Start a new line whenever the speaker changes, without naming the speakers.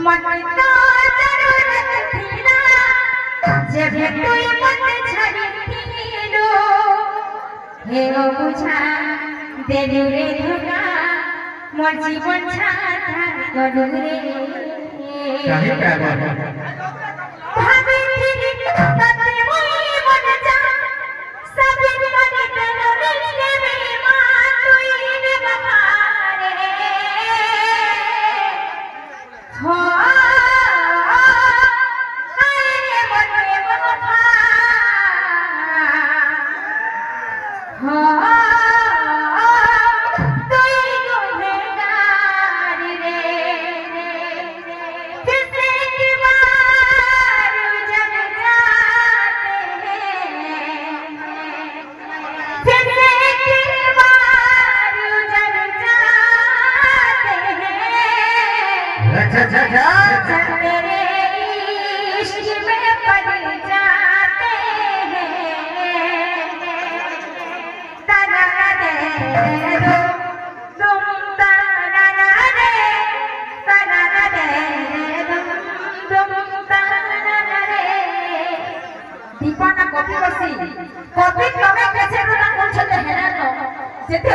मन तो जरूरत थी ना जब कोई मन छड़ी थीलो हे ओ बुझा देलु रे धोखा मोर जीवन छाता करू रे
काहे काहे
भाभी थी तते मोई मन जा सब करे तेरो रे बेईमान तोई ने बहारे हो आए मने वफा हो तोई गुनहगार रे किसे की बार जग जाते हैं किसे की बार जग जाते हैं
अच्छा
तेरे इश्क में पड़ जाते हैं तना दे दो तुम तना दे तुम तना दे दीपना कॉपी बसी कॉपी तमे कैसे गुना बोल छले हेना तो जेते